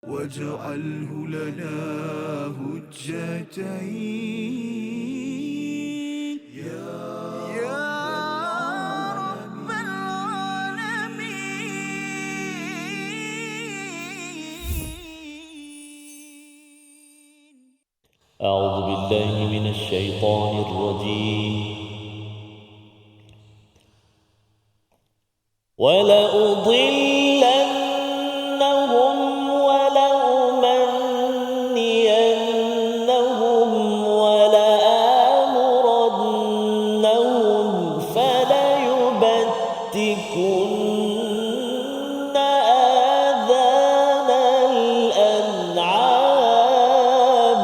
واجعله لنا هجتين يا رب العالمين. أعوذ بالله من الشيطان الرجيم ولأضلنهم ولأمنينهم ولآمرنهم فليبتكن آذان الأنعام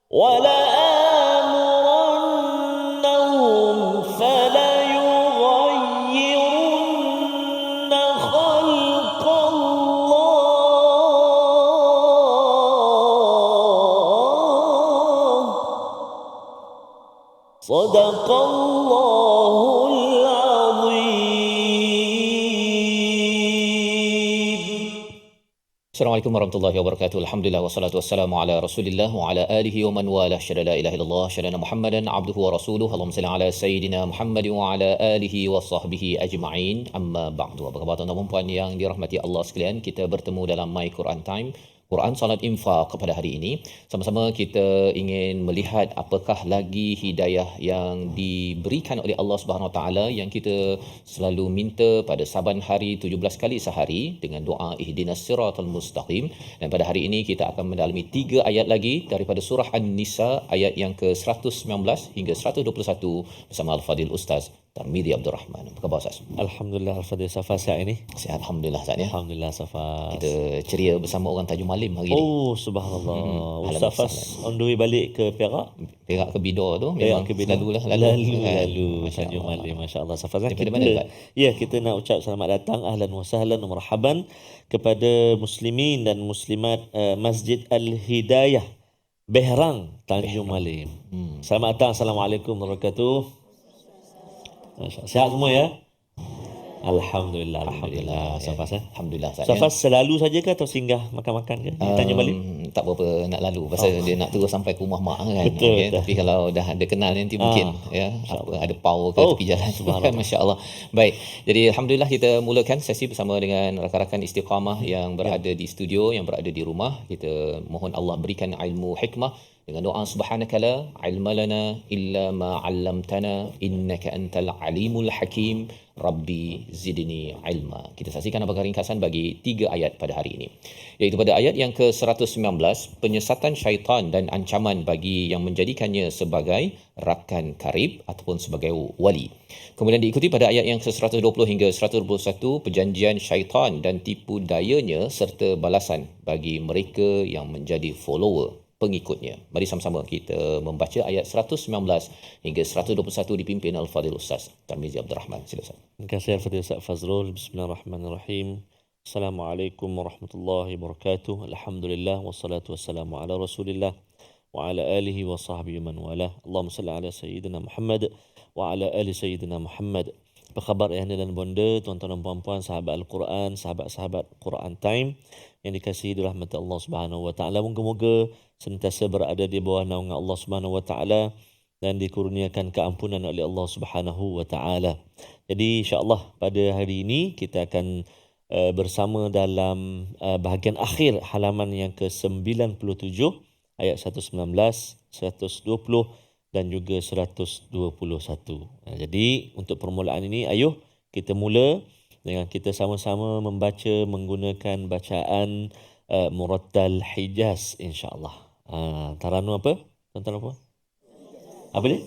ولآمرنهم فليغيرن خلق الله صدق الله العظيم. Assalamualaikum warahmatullahi wabarakatuh. Alhamdulillah wassalatu wassalamu ala Rasulillah wa ala alihi wa man walah. Syada la ilaha illallah, syada Muhammadan abduhu wa rasuluhu. Allahumma salli ala sayidina Muhammad wa ala alihi wa sahbihi ajma'in. Amma ba'du. Apa khabar tuan-tuan dan puan yang dirahmati Allah sekalian? Kita bertemu dalam My Quran Time, Quran Salat Infaq pada hari ini. Sama-sama kita ingin melihat apakah lagi hidayah yang diberikan oleh Allah Subhanahu Wa Taala yang kita selalu minta pada saban hari 17 kali sehari dengan doa ihdinas siratal mustaqim. Dan pada hari ini kita akan mendalami 3 ayat lagi daripada surah An-Nisa ayat yang ke-119 hingga 121 bersama Al-Fadil Ustaz Tarmizi Abdul Rahman. Apa khabar Ustaz? Alhamdulillah Al-Fadhil Safa sihat ini. Sihat alhamdulillah Ustaz ya. Alhamdulillah Safa. Kita ceria bersama orang Tanjung Malim hari ini. Oh subhanallah. Ustaz Fas on the way balik ke Perak. Perak ke Bidor tu memang selalulah lalu Tanjung Malim, masya-Allah Safa. Daripada mana Ustaz? Ya, kita nak ucap selamat datang, ahlan wa sahlan wa marhaban kepada muslimin dan muslimat Masjid Al-Hidayah Behrang Tanjung Malim. Selamat datang. Assalamualaikum warahmatullahi wabarakatuh. Sihat semua ya? Alhamdulillah. Safas ya. Alhamdulillah. Safas selalu saja ke atau singgah makan-makan ke? Tanya balik. Tak berapa nak lalu pasal dia nak terus sampai ke rumah mak kan. Betul. Tapi kalau dah ada kenal nanti mungkin ya apa ada power ke tepi jalan. Subhanallah. Masya-Allah. Baik. Jadi alhamdulillah kita mulakan sesi bersama dengan rakan-rakan Istiqamah yang berada di studio, yang berada di rumah. Kita mohon Allah berikan ilmu hikmah dengan doa subhanakala ilma lana illa ma 'allamtana innaka antal alimul hakim rabbi zidni ilma. Kita saksikan apakah ringkasan bagi 3 ayat pada hari ini, iaitu pada ayat yang ke-119 penyesatan syaitan dan ancaman bagi yang menjadikannya sebagai rakan karib ataupun sebagai wali. Kemudian diikuti pada ayat yang ke-120 hingga 121 perjanjian syaitan dan tipu dayanya serta balasan bagi mereka yang menjadi follower pengikutnya. Mari sama-sama kita membaca ayat 119 hingga 121 dipimpin Al-Fadhil Ustaz Tarmizi Abdul Rahman. Silakan. Terima kasih Al-Fadhil Ustaz Fazrul. Bismillahirrahmanirrahim. Assalamualaikum warahmatullahi wabarakatuh. Alhamdulillah wassalatu wassalamu ala Rasulillah wa ala alihi wa sahbihi man walah. Allahumma salli ala sayyidina Muhammad wa ala ali sayyidina Muhammad. Apa khabar ayahanda dan bonda, tuan-tuan dan puan-puan, sahabat Al-Quran, sahabat-sahabat Quran Time yang dikasihi dirahmati Allah Subhanahu Wa Taala. Moga-moga sentiasa berada di bawah naungan Allah Subhanahu Wa Taala dan dikurniakan keampunan oleh Allah Subhanahu Wa Taala. Jadi insya-Allah pada hari ini kita akan bersama dalam bahagian akhir halaman yang ke-97 ayat 119, 120 dan juga 121. Jadi untuk permulaan ini ayuh kita mula dengan kita sama-sama membaca menggunakan bacaan Murattal Hijaz insya-Allah. Taranum apa? Tuan-tuan apa? Apa dia?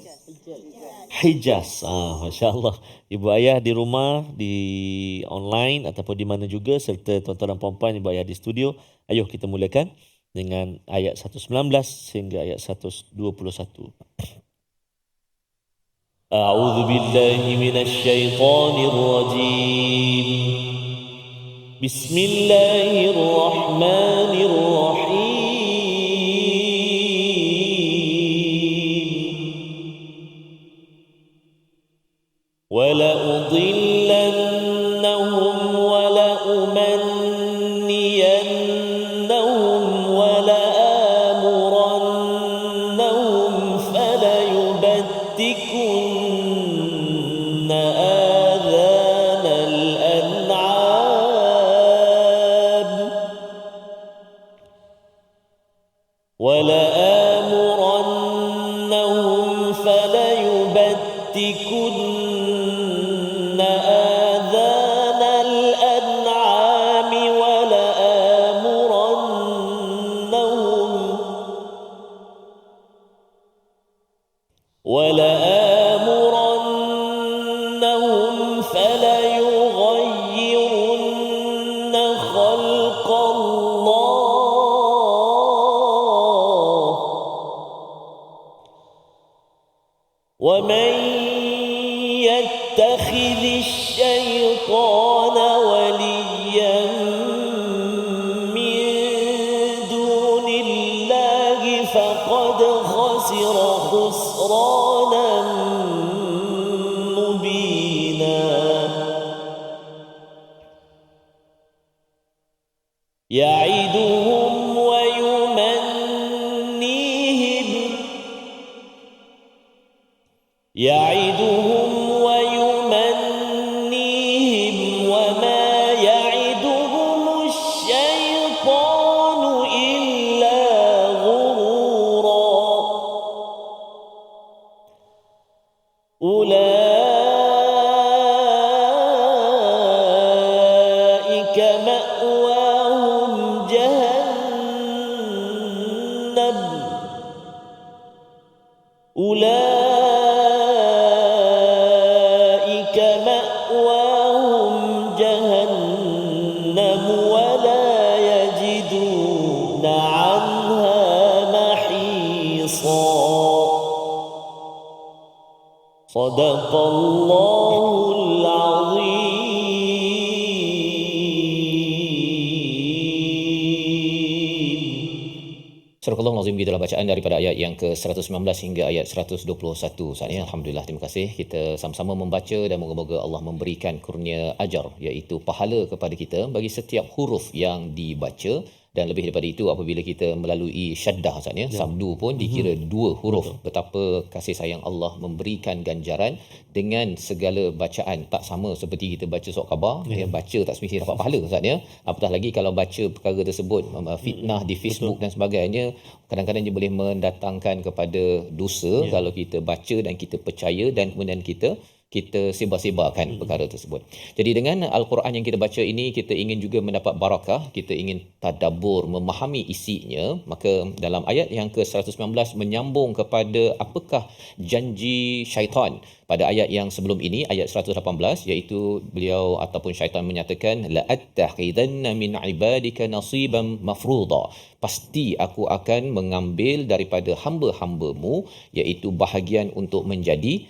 Hijaz. Masya-Allah. Ibu ayah di rumah, di online ataupun di mana juga serta tuan-tuan dan puan-puan ibu ayah di studio, ayuh kita mulakan dengan ayat 119 sehingga ayat 121. A'udzu billahi minasy syaithanir rajim. Bismillahirrahmanirrahim. وَلَأُضِلَّنَّهُمْ وَلَأُمَنِّيَنَّهُمْ ولآمرنهم فليبتكن آذان الأنعام ولآمرنهم فليغيرن خلق الله ومن يتخذ الشيطان وليا من دون الله فقد خسر خسرانا مبينا يعدهم ويمنيهم وما يعدهم الشيطان إلا غرورا أولئك مأواهم جهنم أولئك مأواهم جهنم ولا يجدون عنها محيصا صدق الله العظيم. Surah Al-Azim, gitulah bacaan daripada ayat yang ke-119 hingga ayat 121. Saat ini alhamdulillah, terima kasih kita sama-sama membaca dan moga-moga Allah memberikan kurnia ajar, iaitu pahala kepada kita bagi setiap huruf yang dibaca. Dan lebih daripada itu, apabila kita melalui syaddah saatnya, sabdu pun dikira dua huruf. Betapa kasih sayang Allah memberikan ganjaran dengan segala bacaan. Tak sama seperti kita baca surat khabar, baca tak semesti dapat pahala saatnya. Apatah lagi kalau baca perkara tersebut fitnah di Facebook dan sebagainya, kadang-kadang dia boleh mendatangkan kepada dosa kalau kita baca dan kita percaya dan kemudian kita sebar-sebarkan perkara tersebut. Jadi dengan Al-Quran yang kita baca ini, kita ingin juga mendapat barakah, kita ingin tadabbur, memahami isinya. Maka dalam ayat yang ke-119 menyambung kepada apakah janji syaitan pada ayat yang sebelum ini, ayat 118, iaitu beliau ataupun syaitan menyatakan la attakhidanna min ibadika nasiban mafruḍa, pasti aku akan mengambil daripada hamba-hambamu iaitu bahagian untuk menjadi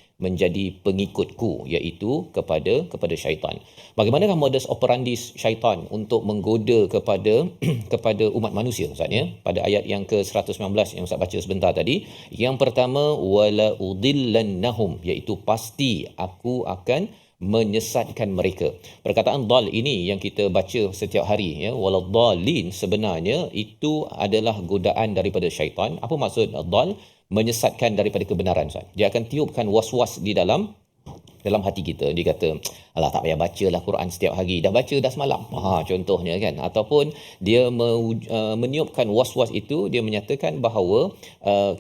pengikutku, iaitu kepada syaitan. Bagaimanakah modus operandi syaitan untuk menggoda kepada umat manusia Ustaz ya? Pada ayat yang ke-119 yang Ustaz baca sebentar tadi, yang pertama wala udillannahum, iaitu pasti aku akan menyesatkan mereka. Perkataan dal ini yang kita baca setiap hari ya, waladhdallin, sebenarnya itu adalah godaan daripada syaitan. Apa maksud dal? Menyesatkan daripada kebenaran Ustaz. Dia akan tiupkan was-was di dalam hati kita. Dia kata, alah tak payah bacalah Quran setiap hari, dah baca dah semalam. Contohnya kan. Ataupun dia meniupkan was-was itu, dia menyatakan bahawa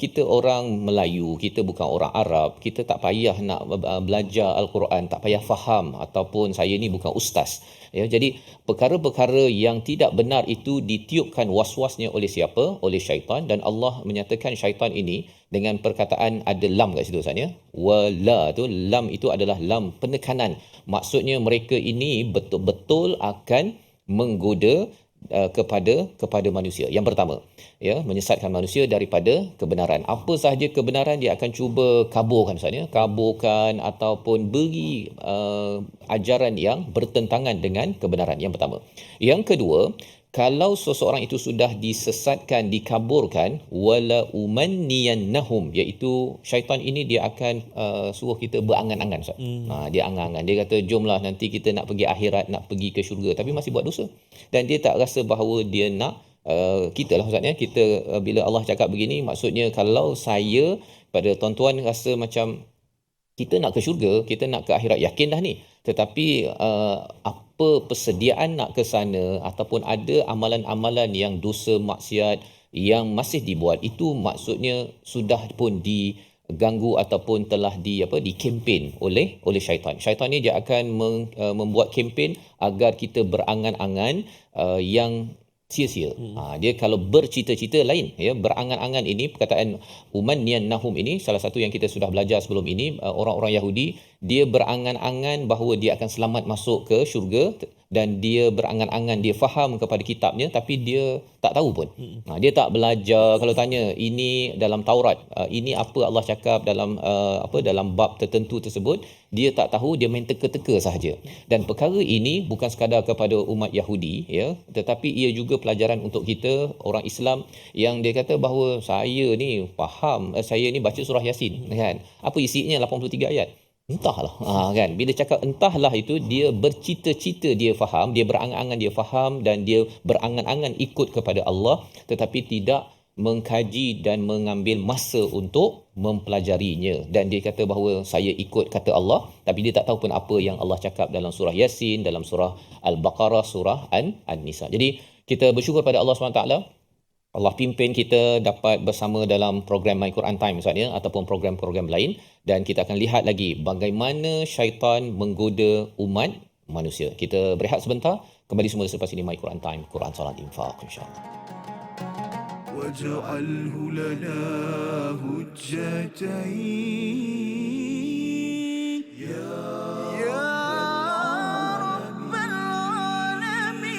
kita orang Melayu, kita bukan orang Arab, kita tak payah nak belajar Al-Quran, tak payah faham, ataupun saya ni bukan ustaz. Ya, jadi perkara-perkara yang tidak benar itu ditiupkan was-wasnya oleh siapa? Oleh syaitan. Dan Allah menyatakan syaitan ini dengan perkataan ada lam kat situ Ustaz ya. Wala tu, lam itu adalah lam penekanan. Maksudnya mereka ini betul-betul akan menggoda kepada manusia. Yang pertama, ya, menyesatkan manusia daripada kebenaran. Apa sahaja kebenaran dia akan cuba kaburkan Ustaz ya. Kaburkan ataupun beri ajaran yang bertentangan dengan kebenaran. Yang pertama. Yang kedua, kalau seseorang itu sudah disesatkan, dikaburkan, wala umanniyannahum, iaitu syaitan ini dia akan suruh kita berangan-angan Ustaz. Dia angan-angan. Dia kata jomlah nanti kita nak pergi akhirat, nak pergi ke syurga, tapi masih buat dosa. Dan dia tak rasa bahawa dia nak kita lah Ustaz ya. Kita bila Allah cakap begini, maksudnya kalau saya pada tuan-tuan rasa macam kita nak ke syurga, kita nak ke akhirat, yakin dah ni. Tetapi apa persediaan nak ke sana, ataupun ada amalan-amalan yang dosa maksiat yang masih dibuat itu maksudnya sudah pun diganggu ataupun telah dikempen oleh syaitan. Syaitan ni dia akan membuat kempen agar kita berangan-angan yang sia-sia. Dia kalau bercita-cita lain, ya, berangan-angan ini perkataan umanniyan nahum ini salah satu yang kita sudah belajar sebelum ini. Orang-orang Yahudi dia berangan-angan bahawa dia akan selamat masuk ke syurga, dan dia berangan-angan, dia faham kepada kitabnya tapi dia tak tahu pun. Dia tak belajar. Kalau tanya ini dalam Taurat, ini apa Allah cakap dalam dalam bab tertentu tersebut, dia tak tahu, dia main teka-teka sahaja. Dan perkara ini bukan sekadar kepada umat Yahudi, ya, tetapi ia juga pelajaran untuk kita orang Islam yang dia kata bahawa saya ni faham, saya ni baca surah Yasin, kan. Apa isinya 83 ayat? Entahlah, kan. Bila cakap entahlah itu, dia bercita-cita dia faham, dia berangan-angan dia faham, dan dia berangan-angan ikut kepada Allah, tetapi tidak mengkaji dan mengambil masa untuk mempelajarinya. Dan dia kata bahawa saya ikut kata Allah, tapi dia tak tahu pun apa yang Allah cakap dalam surah Yasin, dalam surah Al-Baqarah, surah An-Nisa. Jadi kita bersyukur pada Allah SWT. Allah pimpin kita dapat bersama dalam program My Quran Time misalnya, ataupun program-program lain, dan kita akan lihat lagi bagaimana syaitan menggoda umat manusia. Kita berehat sebentar, kembali semula selepas ini My Quran Time, Quran Salat Infaq, insya-Allah. واجعله لنا هجتين يا رب العالمين.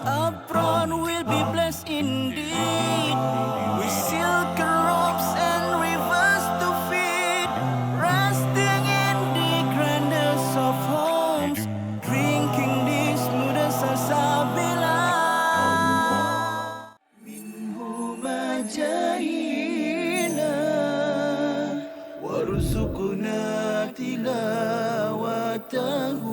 Apron will be blessed indeed, with silk robes and rivers to feed, resting in the grandest of homes, drinking the smoothest salsabila. Minhu majahina warzuqna tilawatahu.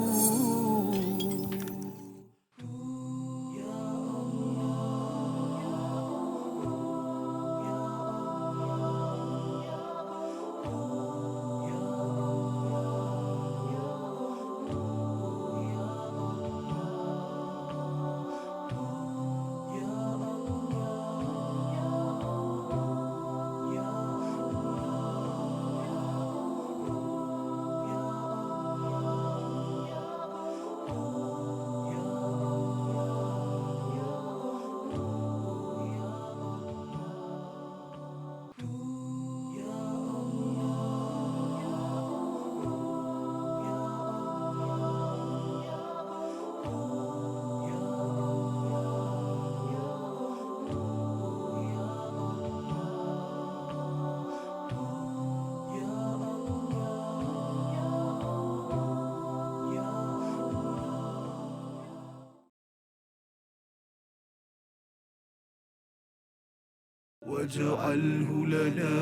واجعله لنا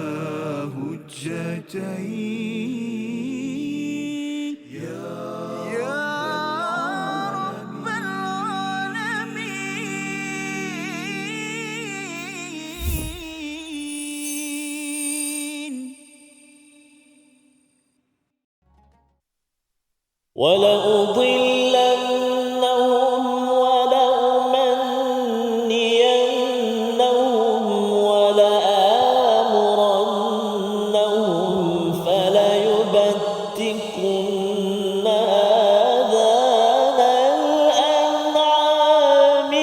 هجتين يا رب العالمين. ولأضلنهم ولأمنينهم ولآمرنهم فليبتكن آذان الأنعام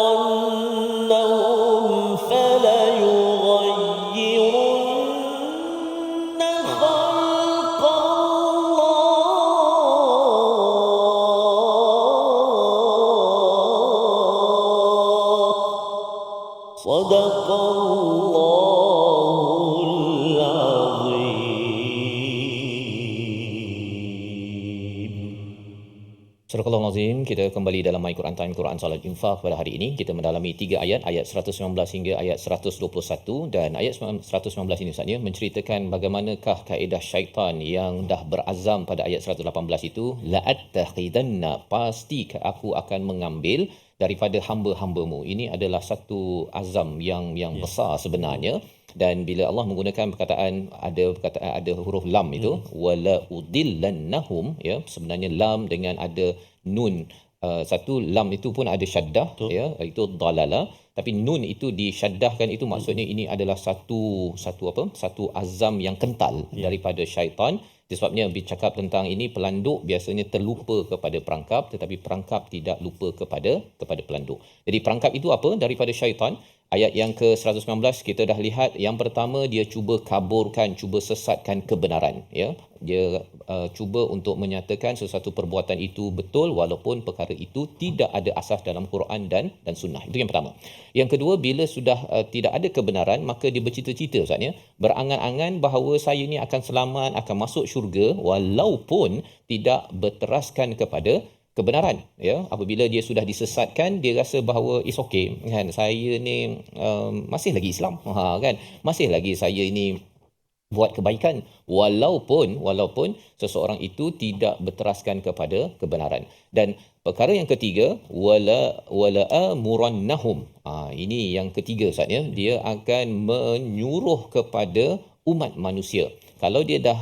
ولآمرنهم فليغيرن خلق الله. صدق الله العظيم. Surah Al-Azim, kita kembali dalam My Quran Time, Quran Salat Infak pada hari ini. Kita mendalami 3 ayat, ayat 119 hingga ayat 121. Dan ayat 119 ini Ustaz, menceritakan bagaimanakah kaedah syaitan yang dah berazam pada ayat 118 itu. La'attakhidanna, pasti aku akan mengambil daripada hamba-hambamu. Ini adalah satu azam yang besar sebenarnya. Dan bila Allah menggunakan perkataan ada huruf lam itu, wala udillannahum, ya, sebenarnya lam dengan ada nun, satu lam itu pun ada syaddah, ya, itu dalala, tapi nun itu disyaddahkan, itu maksudnya ini adalah satu azam yang kental daripada syaitan. Sebabnya bercakap tentang ini, pelanduk biasanya terlupa kepada perangkap, tetapi perangkap tidak lupa kepada pelanduk. Jadi perangkap itu apa daripada syaitan? Ayat yang ke-119 kita dah lihat, yang pertama dia cuba kaburkan, cuba sesatkan kebenaran, ya. Dia cuba untuk menyatakan sesuatu perbuatan itu betul walaupun perkara itu tidak ada asas dalam Quran dan sunnah. Itu yang pertama. Yang kedua, bila sudah tidak ada kebenaran, maka dia bercita-cita Ustaz, ya, berangan-angan bahawa saya ni akan selamat, akan masuk syurga walaupun tidak berteraskan kepada kebenaran, ya. Apabila dia sudah disesatkan, dia rasa bahawa is okay, kan, saya ni masih lagi Islam, kan, masih lagi saya ini buat kebaikan walaupun seseorang itu tidak berteraskan kepada kebenaran. Dan perkara yang ketiga, wala amurannahum, ini yang ketiga Ustaz, ya, dia akan menyuruh kepada umat manusia. Kalau dia dah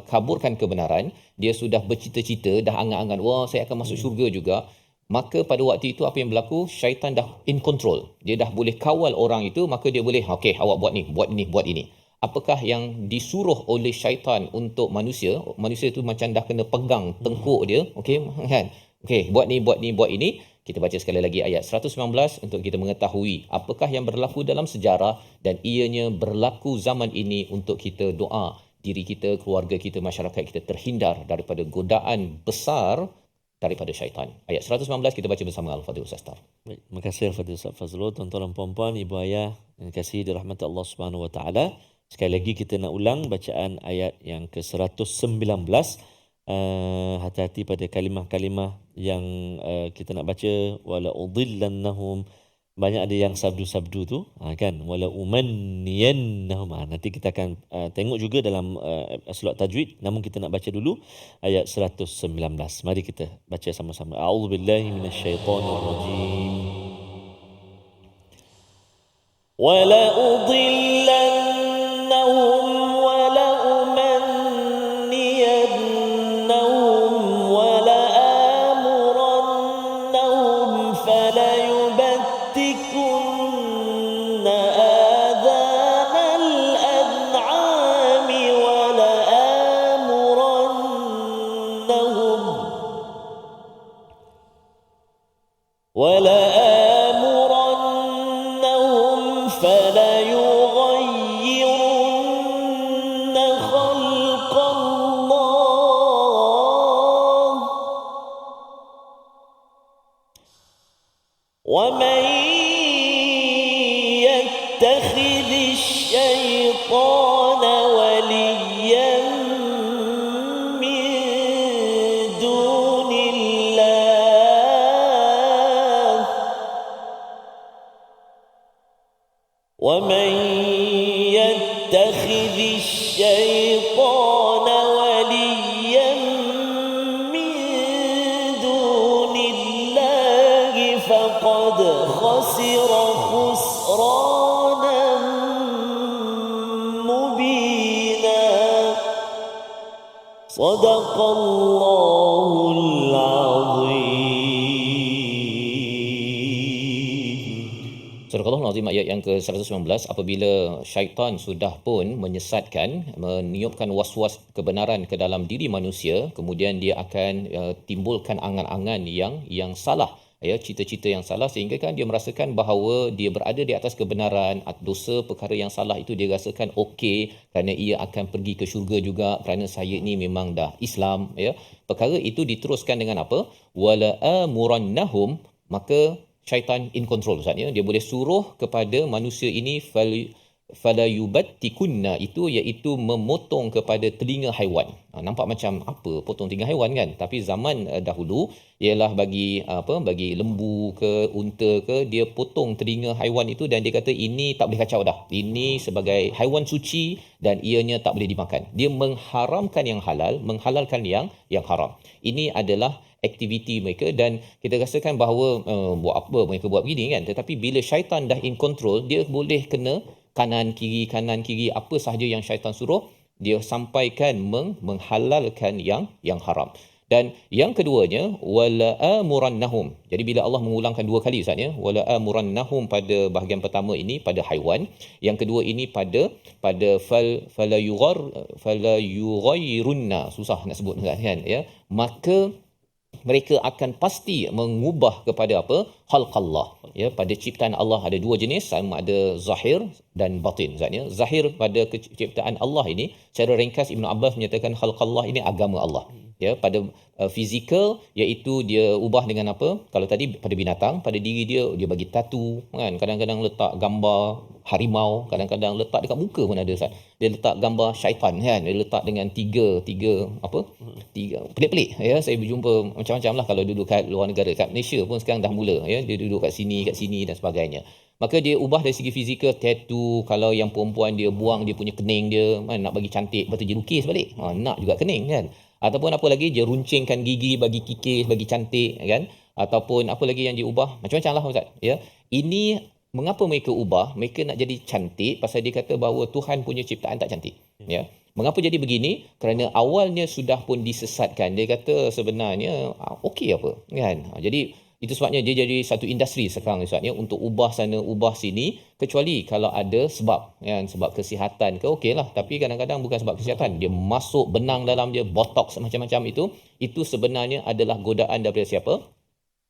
kaburkan kebenaran, dia sudah bercita-cita, dah angan-angan, wah saya akan masuk syurga juga, maka pada waktu itu apa yang berlaku? Syaitan dah in control. Dia dah boleh kawal orang itu, maka dia boleh, okey, awak buat ni, buat ini. Apakah yang disuruh oleh syaitan untuk manusia? Manusia itu macam dah kena pegang tengkuk dia, okey, kan? Okey, buat ini. Kita baca sekali lagi ayat 119 untuk kita mengetahui apakah yang berlaku dalam sejarah, dan ianya berlaku zaman ini untuk kita doa diri kita, keluarga kita, masyarakat kita terhindar daripada godaan besar daripada syaitan. Ayat 119 kita baca bersama Al-Fadhil Ustaz Tar. Baik, terima kasih Al-Fadhil Ustaz Fazrul. Tuan-tuan dan puan-puan, ibu ayah yang dikasihi dirahmati Allah Subhanahu Wa Taala. Sekali lagi kita nak ulang bacaan ayat yang ke-119. Hati-hati pada kalimah-kalimah yang kita nak baca. Wala udillannahum, banyak ada yang sabdu-sabdu tu, kan, wala umanniyannahum. Nanti kita akan tengok juga dalam slot tajwid, namun kita nak baca dulu ayat 119. Mari kita baca sama-sama. A'udzubillahi minasyaitonirrajim. Wala udillannahum wala umanniyannahum wala amurannahum falayubtikunna adhanal an'ami wala amurannahum فليغيرن خلق الله ومن يتخذ الشيطان وليا من دون الله ومن يتخذ الشيطان وليا من دون الله فقد خسر خسرانا مبينا صدق الله العظيم. Surah Al-Azim ayat yang ke-119, apabila syaitan sudah pun menyesatkan, meniupkan was-was kebenaran ke dalam diri manusia, kemudian dia akan timbulkan angan-angan yang salah, ya, cita-cita yang salah, sehingga kan dia merasakan bahawa dia berada di atas kebenaran. Dosa perkara yang salah itu dia rasakan okey kerana ia akan pergi ke syurga juga, kerana saya ni memang dah Islam, ya. Perkara itu diteruskan dengan apa? Wala amurannahum, maka syaitan in control Ustaz, ya. Dia boleh suruh kepada manusia ini fala yubattikunna itu iaitu memotong kepada telinga haiwan. Nampak macam apa potong telinga haiwan kan, tapi zaman dahulu ialah bagi lembu ke unta ke, dia potong telinga haiwan itu dan dia kata ini tak boleh kacau dah, ini sebagai haiwan suci dan ianya tak boleh dimakan. Dia mengharamkan yang halal, menghalalkan yang haram. Ini adalah aktiviti mereka dan kita rasakan bahawa buat apa mereka buat begini kan, tetapi bila syaitan dah in control, dia boleh kena kanan kiri apa sahaja yang syaitan suruh dia sampaikan, menghalalkan yang haram. Dan yang keduanya wala amurannahum. Jadi bila Allah mengulangkan dua kali Ustaz ya, wala amurannahum pada bahagian pertama ini pada haiwan, yang kedua ini pada fala yughayrunna, susah nak sebut kan ya, maka mereka akan pasti mengubah kepada apa? Khalqallah. Ya, pada ciptaan Allah ada dua jenis, sama ada zahir dan batin. Maksudnya zahir pada ciptaan Allah ini, secara ringkas Ibn Abbas menyatakan khalqallah ini agama Allah. Ya, pada fizikal iaitu dia ubah dengan apa? Kalau tadi pada binatang, pada diri dia bagi tatu kan, kadang-kadang letak gambar harimau, kadang-kadang letak dekat muka pun ada Ustaz. Dia letak gambar syaitan kan, dia letak dengan tiga pelik-pelik ya. Saya berjumpa macam-macam lah kalau duduk kat luar negara, kat Malaysia pun sekarang dah mula ya, dia duduk kat sini dan sebagainya. Maka dia ubah dari segi fizikal, tattoo, kalau yang perempuan dia buang dia punya kening dia nak bagi cantik, lepas tu dia lukis balik, nak juga kening kan. Ataupun apa lagi, dia runcingkan gigi bagi kikis, bagi cantik kan. Ataupun apa lagi yang dia ubah, macam-macam lah Ustaz ya. Ini mengapa mereka ubah? Mereka nak jadi cantik pasal dia kata bahawa Tuhan punya ciptaan tak cantik ya. Mengapa jadi begini? Kerana awalnya sudah pun disesatkan. Dia kata sebenarnya okey apa kan. Jadi itu sebabnya dia jadi satu industri sekarang Ustaz ya, untuk ubah sana ubah sini, kecuali kalau ada sebab kan, sebab kesihatan ke okeylah, tapi kadang-kadang bukan sebab kesihatan, dia masuk benang dalam dia, botox macam-macam itu sebenarnya adalah godaan daripada siapa?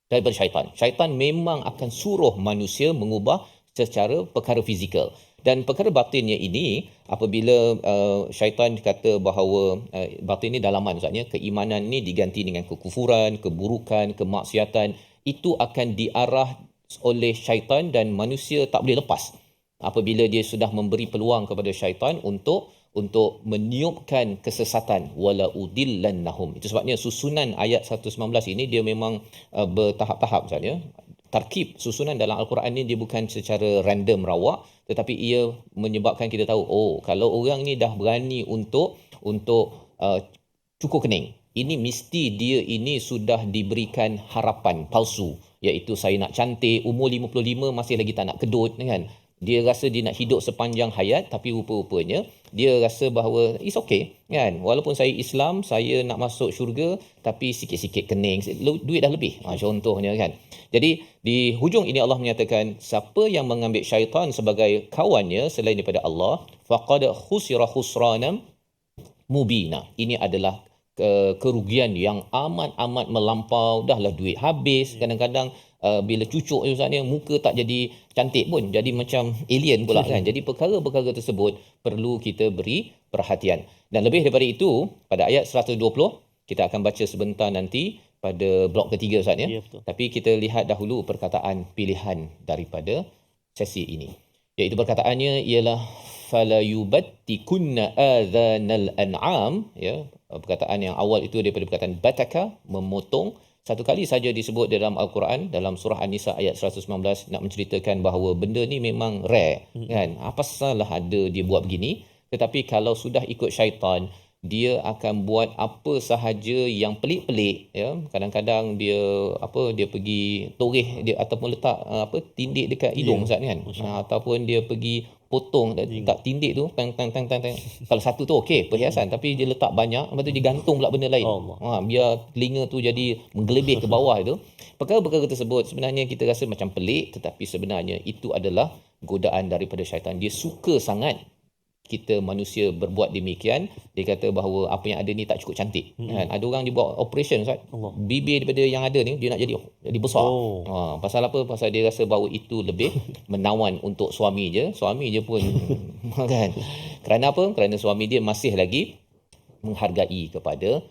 Daripada syaitan. Syaitan memang akan suruh manusia mengubah secara perkara fizikal. Dan perkara batinnya ini, apabila syaitan kata bahawa batin ini dalaman Ustaznya, keimanan ni diganti dengan kekufuran, keburukan, kemaksiatan, itu akan diarah oleh syaitan dan manusia tak boleh lepas. Apabila dia sudah memberi peluang kepada syaitan untuk meniupkan kesesatan, wala udillannahum. Itu sebabnya susunan ayat 119 ini dia memang bertahap-tahap Ustaznya. Tarkib susunan dalam Al-Quran ni dia bukan secara random rawak, tetapi ia menyebabkan kita tahu kalau orang ni dah berani untuk cukur kening, ini mesti dia ini sudah diberikan harapan palsu, iaitu saya nak cantik, umur 55 masih lagi tak nak kedut kan. Dia rasa dia nak hidup sepanjang hayat, tapi rupa-rupanya dia rasa bahawa it's okay kan, walaupun saya Islam, saya nak masuk syurga, tapi sikit-sikit kening, duit dah lebih contohnya kan. Jadi di hujung ini Allah menyatakan siapa yang mengambil syaitan sebagai kawannya selain daripada Allah, faqad khusira khusranan mubina. Ini adalah kerugian yang amat melampau. Dahlah duit habis, kadang-kadang bila cucuk Ustaz ni, muka tak jadi cantik pun, jadi macam alien pula kan. Jadi perkara-perkara tersebut perlu kita beri perhatian. Dan lebih daripada itu, pada ayat 120 kita akan baca sebentar nanti pada blok ketiga Ustaz ya. Tapi kita lihat dahulu perkataan pilihan daripada sesi ini. Iaitu perkataannya ialah fala yubattikunna adhanal an'am ya. Perkataan yang awal itu daripada perkataan bataka, memotong. Satu kali saja disebut dalam Al-Quran, dalam surah An-Nisa ayat 119, nak menceritakan bahawa benda ni memang rare kan. Apa salah ada dia buat begini? Tetapi kalau sudah ikut syaitan, dia akan buat apa sahaja yang pelik-pelik ya. Kadang-kadang dia pergi toreh dia, ataupun letak tindik dekat hidung Ustaz kan. Ataupun dia pergi potong tak tindik tu tang. Kalau satu tu okey perhiasan, tapi dia letak banyak, lepas tu dia gantung pula benda lain. Biar telinga tu jadi menggelebih ke bawah itu. Perkara-perkara tersebut sebenarnya kita rasa macam pelik, tetapi sebenarnya itu adalah godaan daripada syaitan. Dia suka sangat kita manusia berbuat demikian. Dia kata bahawa apa yang ada ni tak cukup cantik kan. Ada orang dia buat operation Ustaz, bibir daripada yang ada ni dia nak jadi besar. Pasal apa? Pasal dia rasa bahawa itu lebih menawan untuk suami je pun kan. Kerana apa? Kerana suami dia masih lagi menghargai kepada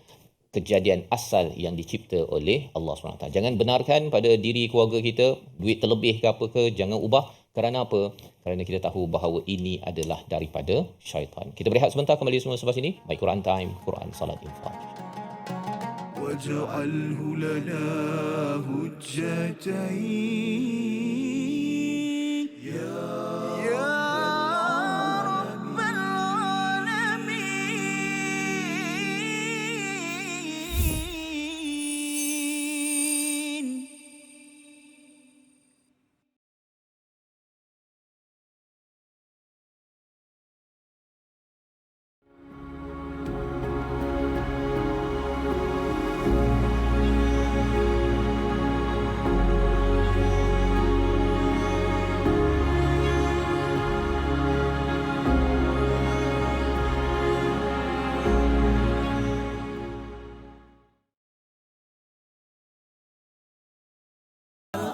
kejadian asal yang dicipta oleh Allah SWT. Jangan benarkan pada diri keluarga kita duit terlebih ke apa ke, jangan ubah. Kerana apa? Kerana kita tahu bahawa ini adalah daripada syaitan. Kita berehat sebentar, kembali semua sebelah sini. Baik, Quran Time, Quran Salat Infaq. واجعله لنا هجتين يا رب العالمين.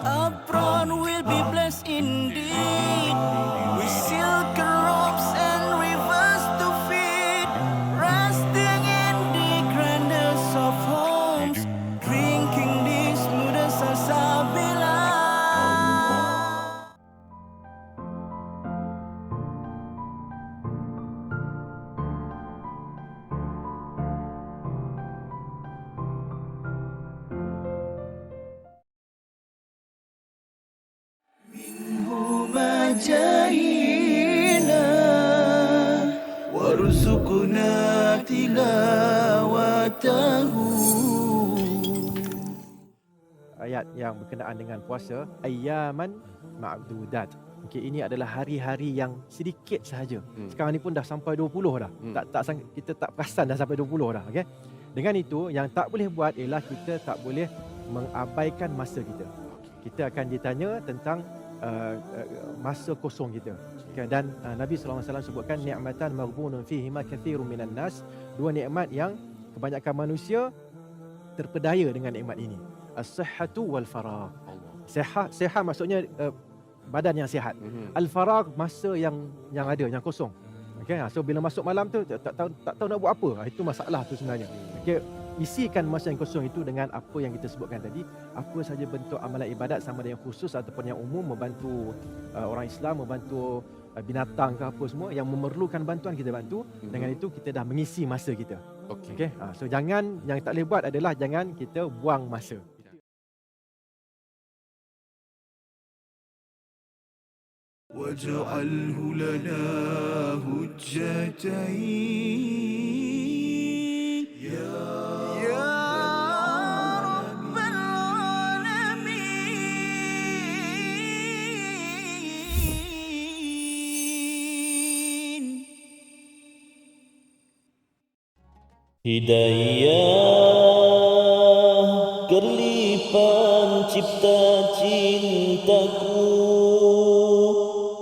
Apron will be blessed indeed with silk robes and rivers to feed, resting in the grandest of homes, drinking the smoothest salsabila. جاهينا وارزقنا تلاوته. Ayat yang berkenaan dengan puasa, ayyaman ma'dudat. Okey, ini adalah hari-hari yang sedikit sahaja. Sekarang ni pun dah sampai 20 dah. Kita tak perasan dah sampai 20 dah, okey. Dengan itu yang tak boleh buat ialah kita tak boleh mengabaikan masa kita. Kita akan ditanya tentang masa kosong kita. Okay, dan Nabi SAW sebutkan ni'matan maghbunun fihima kathirun minan nas, dua nikmat yang kebanyakan manusia terpedaya dengan nikmat ini. As-sihhatu wal faragh. Sihat maksudnya badan yang sihat. Al-faragh masa yang ada, yang kosong. Okey, so bila masuk malam tu tak tahu nak buat apa. Itu masalah tu sebenarnya. Okey, isikan masa yang kosong itu dengan apa yang kita sebutkan tadi, apa saja bentuk amalan ibadat, sama ada yang khusus ataupun yang umum, membantu orang Islam, membantu binatang ke apa semua yang memerlukan bantuan, kita bantu. Dengan itu kita dah mengisi masa kita. Okey. So jangan, yang tak boleh buat adalah jangan kita buang masa. واجعله لنا هجتين يا رب العالمين. Hidayah kerlipan cipta cintaku,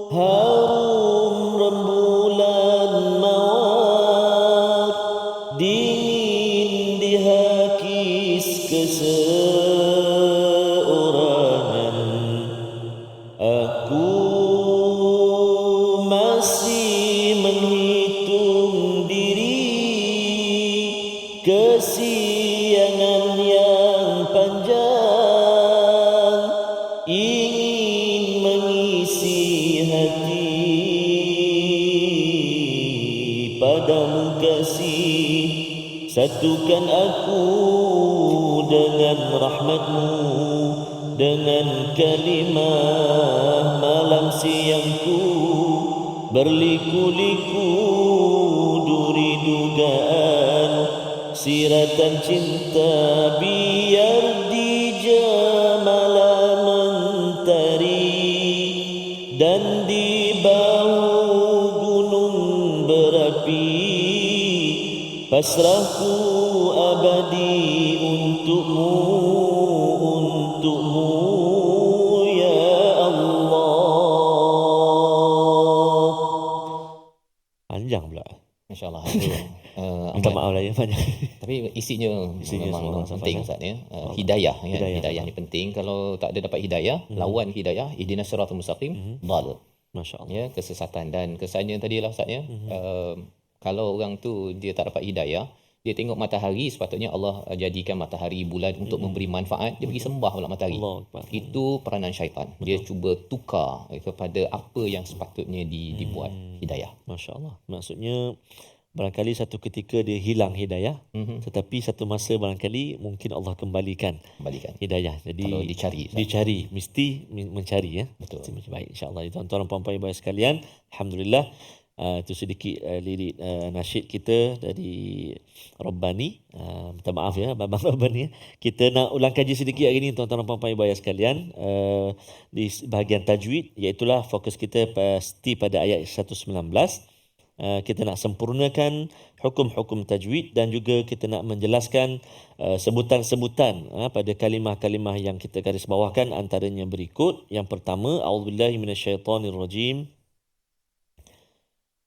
harum rembulan mawar, dingin di hakis keseorangan. Aku masih menghitung diri, kesiangan yang panjang, ingin mengisi hati padamu kasih. Satukan aku dengan rahmatmu, dengan kalimah malam siangku, berliku-liku duri dugaan, siratan cinta biar di jamala mentari, dan di bahu gunung berapi, pasrahku abadi untukmu, untukmu ya Allah. Panjang pula. Masya-Allah. Minta maaf lah ya banyak. Tapi isinya memang penting Ustaz ya. Hidayah ya. Hidayah ni penting. Kalau tak ada dapat hidayah, lawan hidayah, ihdinas siratal mustaqim, dhalal. Masya-Allah. Ya, kesesatan. Dan kesannya tadilah Ustaz ya. Kalau orang tu dia tak dapat hidayah, Dia tengok matahari, sepatutnya Allah jadikan matahari bulan untuk memberi manfaat, dia pergi sembah pula matahari. Allah Akbar. Itu peranan syaitan. Dia cuba tukar kepada apa yang sepatutnya dibuat hidayah. Masya Allah. Maksudnya barangkali satu ketika dia hilang hidayah, tetapi satu masa barangkali mungkin Allah kembalikan hidayah. Jadi Kalau dicari. dicari, mesti mencari, ya. Betul. Mesti baik, insya-Allah. Tuan-tuan dan puan-puan ibu sekalian, alhamdulillah, itu sedikit lirik nasyid kita dari Rabbani. Minta maaf ya Abang Rabbani, ya. Kita nak ulang kaji sedikit hari ini tuan-tuan dan puan-puan ibu sekalian, di bahagian tajwid, iaitu fokus kita pasti pada ayat 119. Kita nak sempurnakan hukum-hukum tajwid dan juga kita nak menjelaskan sebutan-sebutan pada kalimah-kalimah yang kita garis bawahkan, antaranya berikut. Yang pertama, a'udzubillahi minasyaitonirrajim.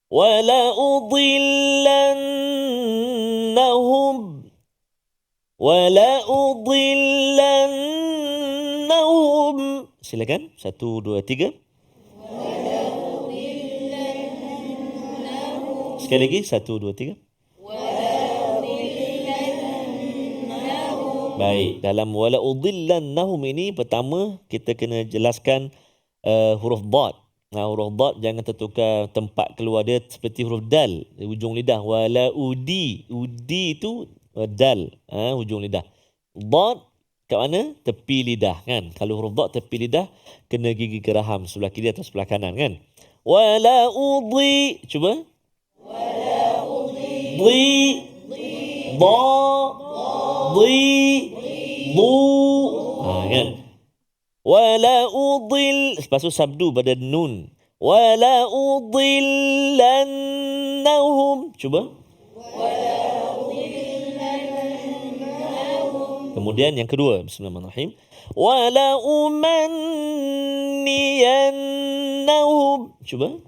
Wala udillannahum silakan 1 2 3. Sekali lagi 1 2 3. Baik, dalam wala udillannahum ini pertama kita kena jelaskan huruf dad. Huruf dad jangan tertukar tempat keluar dia seperti huruf dal di hujung lidah. Wala udi itu dal, hujung lidah. Dad kat mana? Tepi lidah, kan. Kalau huruf dad tepi lidah kena gigi geraham sebelah kiri atau sebelah kanan, kan. Wala udi, cuba. Di da di du, kan. Wala udil, lepas tu sabdu pada nun. Wala udillannahum, cuba. Kemudian yang kedua, bismillahirrahmanirrahim. Wala umanniyannahum, cuba.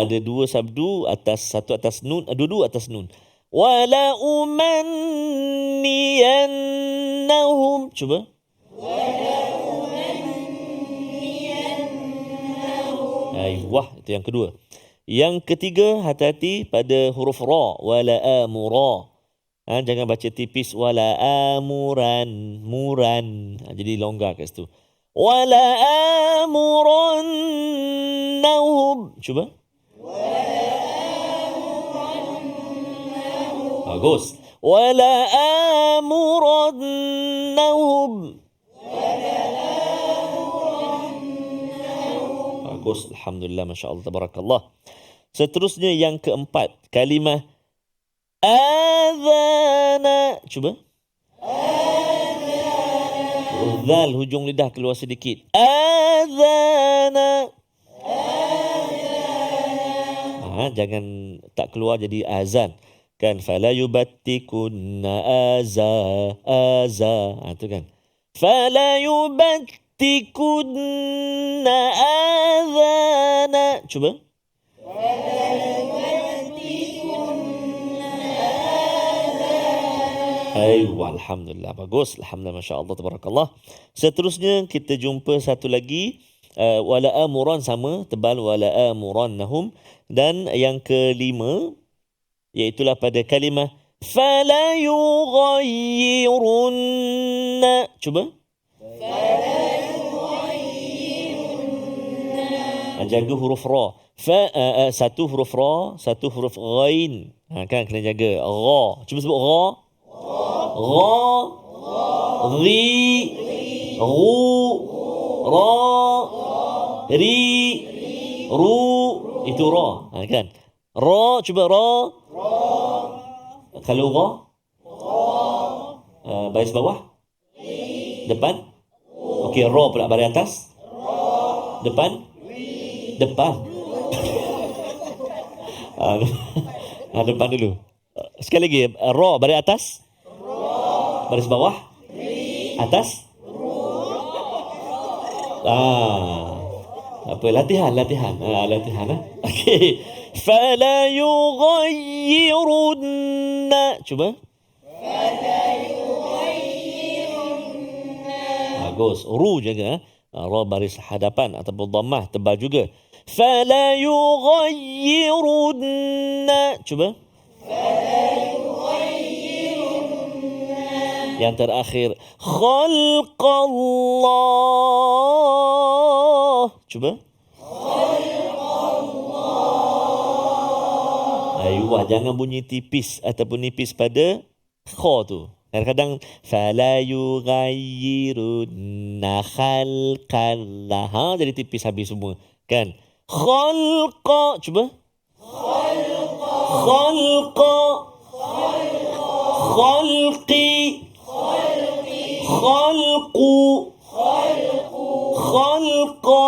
Ada dua sabdu atas, satu atas nun, dua atas nun. Wala umanniyannahum, cuba. Wah, itu yang kedua. Yang ketiga, hati-hati pada huruf ra. Wala amura. Jangan baca tipis. Wala muran. Jadi longgar kat situ. Wala amurannahum. Cuba. Bagus. Wala amurannahum. Bagus. Alhamdulillah, Masya Allah, Tabarakallah. Seterusnya yang keempat, kalimah adhana. Cuba. Zal, hujung lidah keluar sedikit. Adhana. Jangan tak keluar jadi azan, kan. Fala yubattikunna aza. Itu kan. Fala yubattikunna adhana. Cuba. Alhamdulillah, bagus. Alhamdulillah, Masya Allah, Tabarakallah. Seterusnya kita jumpa satu lagi, wala amuran, sama tebal, wala amurannahum. Dan yang kelima, iaitulah pada kalimah fala yughayyirunna. Cuba. Jaga huruf ra. Satu huruf ra, satu huruf ghain. Kan kena jaga. Ra. Cuba sebut ra. Ra, ri, ru, ra, ri, ru. Itu ra, kan. Ra, cuba ra. Kalau ra, baris bawah, depan. Okey, ra pula baris atas, depan. Depan dulu. Sekali lagi, ra baris atas, baris bawah, atas. Apa, latihan. Okey. Fala yughayyirunna. Cuba. Bagus. Ru jaga. Ra baris hadapan ataupun dhammah tebal juga. Fala yughayyirunna. Cuba. Yang terakhir khalqallah. Cuba. Ayuh, jangan bunyi tipis ataupun nipis pada kha tu. Kadang-kadang fala yughayyirunna khalqallah. Jadi tipis habis semua. Kan? Khalqa. Cuba. Khalqa. Khalqi. Khalqu. Khalqa.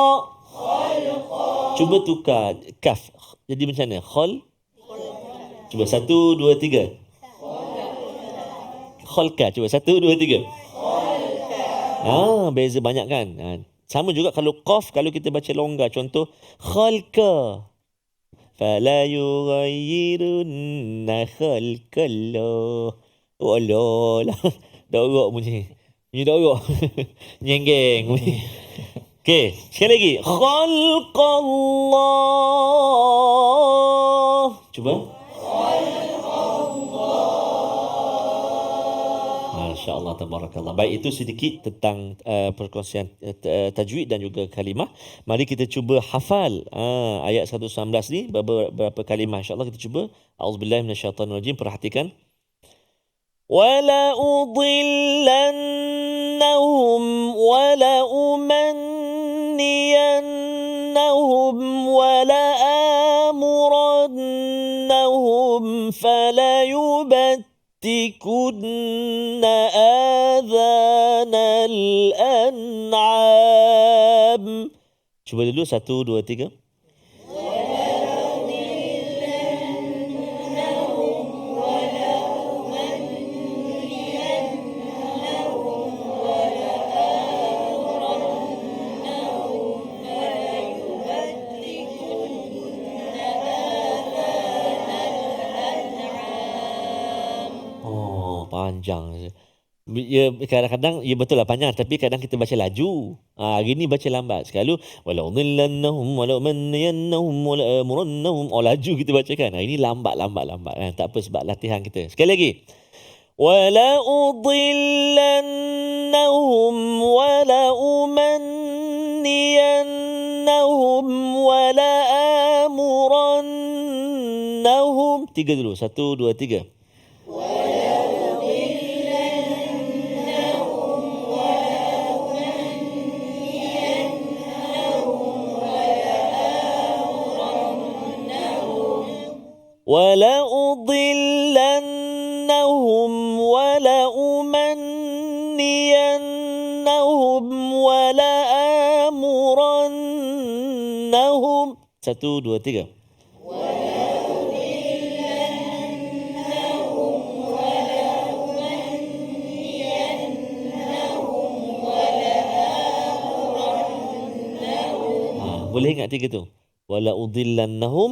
Cuba tukar kaf. Jadi macam mana? Cuba 1, 2, 3. Khalqa. Cuba 1, 2, 3. Beza banyak kan? Sama juga kalau qaf, kalau kita baca longgar. Contoh khalqa. Fala yughayyirunna khalqallah. Oh Allah lah. Dorok bunyi. Bunyi dorok. Nyenggeng bunyi. Okey, sekali lagi. Khalqallah. Cuba. Masya-Allah, tabarakallah. Baik, itu sedikit tentang perkongsian tajwid dan juga kalimah. Mari kita cuba hafal ayat 119 ni beberapa kalimah. Insya-Allah kita cuba. Auzubillahi minasyaitanirrajim. Perhatikan. Wala udillannahum wala umanniyannahum wala amurannahum fala يبتكن آذان الأنعام. Cuba dulu 1, 2, 3. Panjang. Ya, kadang-kadang ya betul lah panjang, tapi kadang kita baca laju. Hari ni baca lambat. Sekali walau dhillannahum walau manniyannahum wala amurannahum. Laju kita bacakan. Hari ni lambat. Tak apa, sebab latihan kita. Sekali lagi. Wala udillannahum wala umanniyannahum wala amurannahum. 3 dulu. 1, 2, 3. وَلَأُضِلَّنَّهُمْ وَلَأُمَنِّيَنَّهُمْ وَلَآمُرَنَّهُمْ. 1, 2, 3. Boleh ingat 3 tu? وَلَأُضِلَّنَّهُمْ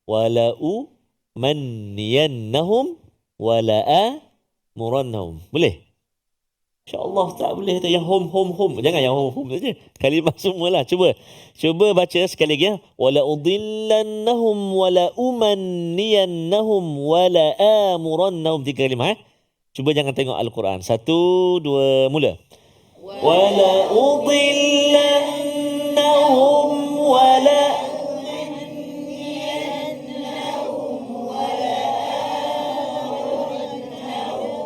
وَلَأُمَنِّيَنَّهُمْ وَلَآمُرَنَّهُمْ. Boleh? InsyaAllah tak boleh tu yang home. Jangan yang home saja. Kalimah semualah. Cuba baca sekali lagi ya. وَلَأُضِلَّنَّهُمْ وَلَأُمَنِّيَنَّهُمْ وَلَآمُرَنَّهُمْ. 3 kalimah. Cuba jangan tengok Al-Quran. 1, 2, mula. وَلَأُضِلَّنَّهُمْ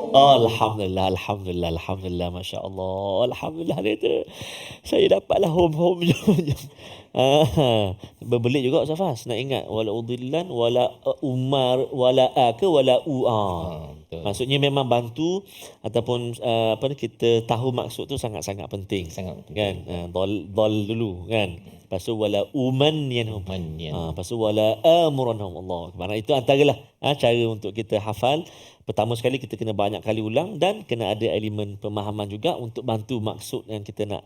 Alhamdulillah, Masya Allah. Alhamdulillah, itu saya dapatlah home jom. Berbelit juga Safas nak ingat wala udillan wala umar wala ke wala maksudnya memang bantu ataupun kita tahu maksud tu sangat-sangat penting kan. Dal dulu kan. Lepas tu wala umanyanhum. Lepas tu wala amuranhum. Allah. Makna itu antaralah cara untuk kita hafal. Pertama sekali kita kena banyak kali ulang dan kena ada elemen pemahaman juga untuk bantu maksud yang kita nak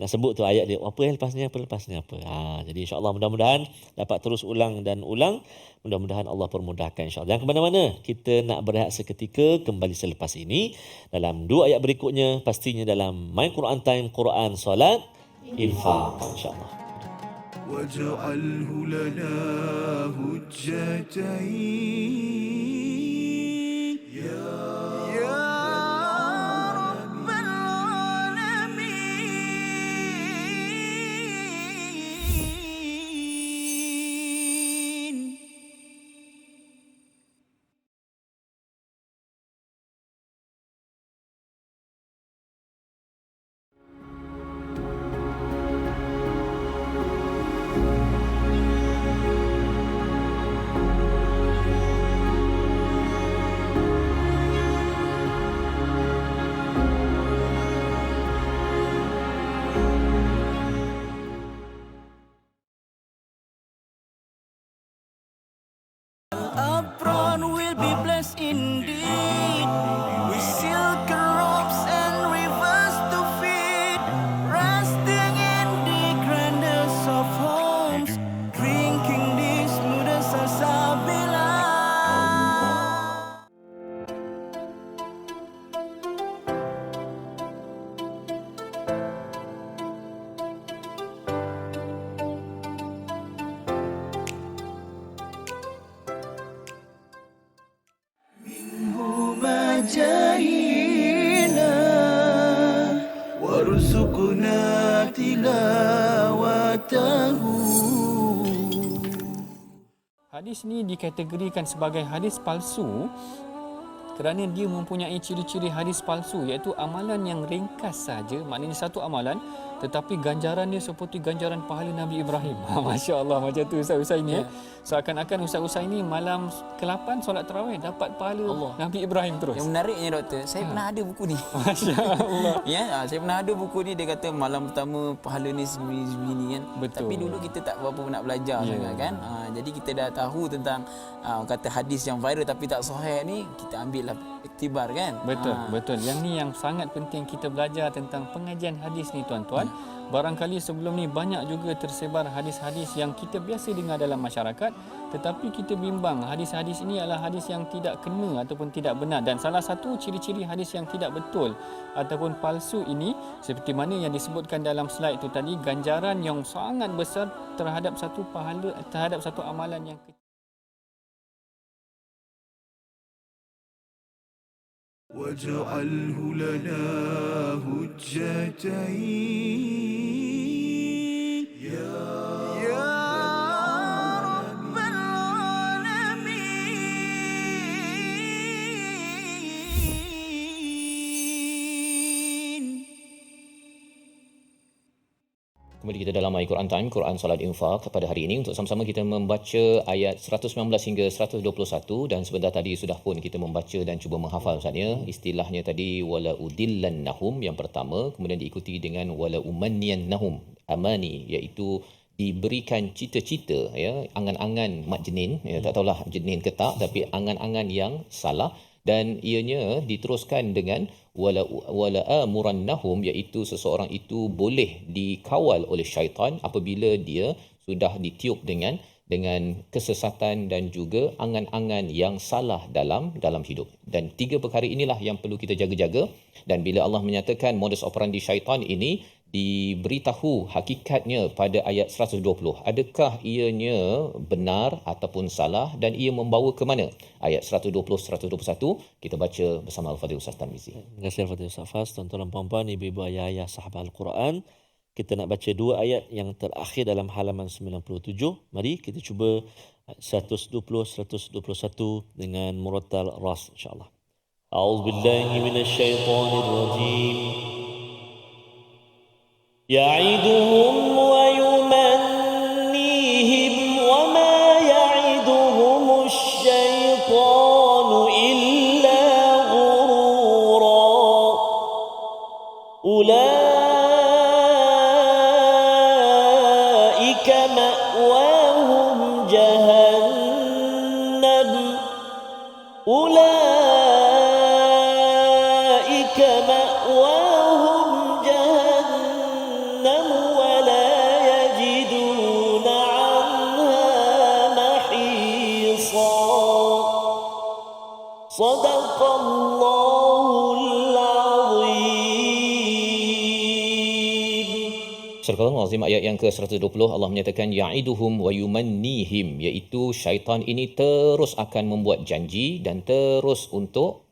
sebut tu ayat dia. Apa yang lepasnya apa. Jadi insya-Allah mudah-mudahan dapat terus ulang dan ulang. Mudah-mudahan Allah permudahkan insya-Allah. Jangan ke mana-mana. Kita nak berehat seketika kembali selepas ini dalam 2 ayat berikutnya, pastinya dalam My Quran Time, Quran, Solat, Infaq insya-Allah. واجعله لنا هجتين يا رب العالمين. Upfront will be blessed indeed with silken robes and rivers to feed, resting in the grandest of homes, drinking the smoothest salsabila. مجاهينا وارزقنا تلاوته. Hadis ni dikategorikan sebagai hadis palsu kerana dia mempunyai ciri-ciri hadis palsu, iaitu amalan yang ringkas saja, maknanya satu amalan tetapi ganjaran dia seperti ganjaran pahala Nabi Ibrahim. Masya Allah, macam tu Ustaz ini. Seakan-akan Ustaz ini malam ke-8 solat tarawih dapat pahala Allah. Nabi Ibrahim terus. Yang menariknya doktor, saya pernah ada buku ni. Masya Allah. Saya pernah ada buku ni, dia kata malam pertama pahala ni segini kan. Betul. Tapi dulu kita tak berapa nak belajar sangat kan. Jadi kita dah tahu tentang kata hadis yang viral tapi tak sahih ni, kita ambil lah iktibar kan. Betul. Yang ni yang sangat penting kita belajar tentang pengajian hadis ni tuan-tuan. Barangkali sebelum ni banyak juga tersebar hadis-hadis yang kita biasa dengar dalam masyarakat, tetapi kita bimbang hadis-hadis ini adalah hadis yang tidak kena ataupun tidak benar. Dan salah satu ciri-ciri hadis yang tidak betul ataupun palsu ini, seperti mana yang disebutkan dalam slide itu tadi, ganjaran yang sangat besar terhadap satu pahala, terhadap satu amalan yang kecil. واجعله لنا هجتين يا رب العالمين. Kembali kita dalam My Quran Time, Quran Salat Infak pada hari ini untuk sama-sama kita membaca ayat 119 hingga 121, dan sebentar tadi sudah pun kita membaca dan cuba menghafal Ustaznya. Istilahnya tadi wala udillannahum yang pertama, kemudian diikuti dengan wala umanniyannahum, amani iaitu diberikan cita-cita, ya, angan-angan mak jenin, ya, tak tahulah jenin ke tak, tapi angan-angan yang salah. Dan ianya diteruskan dengan wala amurannahum, iaitu seseorang itu boleh dikawal oleh syaitan apabila dia sudah ditiup dengan kesesatan dan juga angan-angan yang salah dalam hidup. Dan tiga perkara inilah yang perlu kita jaga-jaga. Dan bila Allah menyatakan modus operandi syaitan ini diberitahu hakikatnya pada ayat 120, adakah ianya benar ataupun salah dan ia membawa ke mana? Ayat 120 121 kita baca bersama Al-Fadhil Ustaz Tarmizi. Terima kasih Al-Fadhil Ustaz Fas, tuan-tuan dan puan-puan, ibu-ibu, ayah-ayah sahabat Al-Quran. Kita nak baca dua ayat yang terakhir dalam halaman 97. Mari kita cuba 120 121 dengan murattal ras insya-Allah. A'udzubillahi minasyaitonirrajim. يعدهم ويمنيهم وما يعدهم الشيطان إلا غرورا أولئك مأواهم جهنم أولئك مأواهم جهنم ولا يجدون عنها محيصا صدق الله العظيم. Surah Al-Azim ayat yang ke-120 Allah menyatakan ya'iduhum wa yumannihim, iaitu syaitan ini terus akan membuat janji dan terus untuk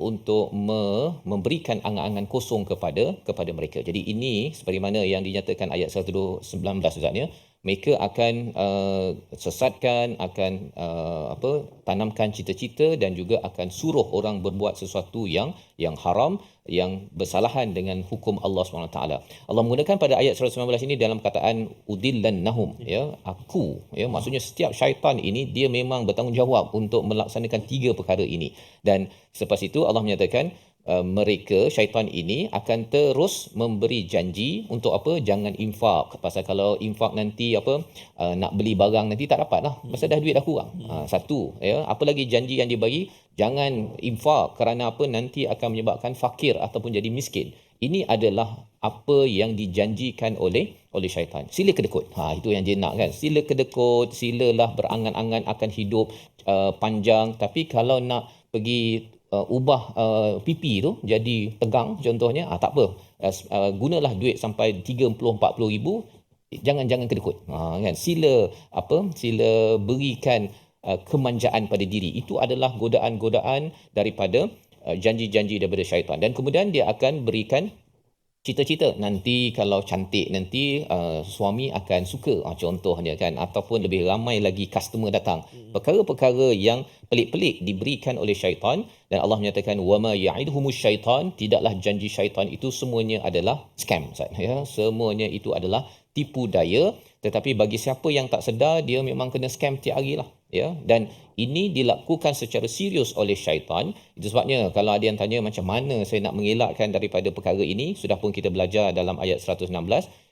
memberikan angan-angan kosong kepada mereka. Jadi ini seperti mana yang dinyatakan ayat 119 Ustaz ya. Mereka akan sesatkan, akan tanamkan cita-cita dan juga akan suruh orang berbuat sesuatu yang haram, yang bersalahan dengan hukum Allah SWT. Allah menggunakan pada ayat 119 ini dalam kataan udillannahum, ya, aku, ya, maksudnya setiap syaitan ini dia memang bertanggungjawab untuk melaksanakan 3 perkara ini. Dan selepas itu Allah menyatakan mereka syaitan ini akan terus memberi janji untuk apa? Jangan infak. Pasal kalau infak nanti nak beli barang nanti tak dapat lah. Pasal dah duit dah kurang. Satu, ya. Apa lagi janji yang dibagi? Jangan infak kerana apa? Nanti akan menyebabkan fakir ataupun jadi miskin. Ini adalah apa yang dijanjikan oleh syaitan. Sila kedekut. Itu yang dia nak kan. Sila kedekut, silalah berangan-angan akan hidup panjang, tapi kalau nak pergi ubah pipi tu jadi tegang contohnya, tak apa, gunalah duit sampai 30-40 ribu, jangan kedekut, kan. Sila berikan kemanjaan pada diri. Itu adalah godaan-godaan daripada janji-janji daripada syaitan. Dan kemudian dia akan berikan cita-cita nanti kalau cantik nanti suami akan suka, contohnya kan, ataupun lebih ramai lagi customer datang. Perkara-perkara yang pelik-pelik diberikan oleh syaitan, dan Allah menyatakan wama ya'iduhumus syaitan, tidaklah janji syaitan itu semuanya adalah scam, ya, semuanya itu adalah tipu daya. Tetapi bagi siapa yang tak sedar, dia memang kena scam tiap hari lah, ya. Dan ini dilakukan secara serius oleh syaitan. Itu sebabnya kalau ada yang tanya macam mana saya nak mengelakkan daripada perkara ini, sudah pun kita belajar dalam ayat 116,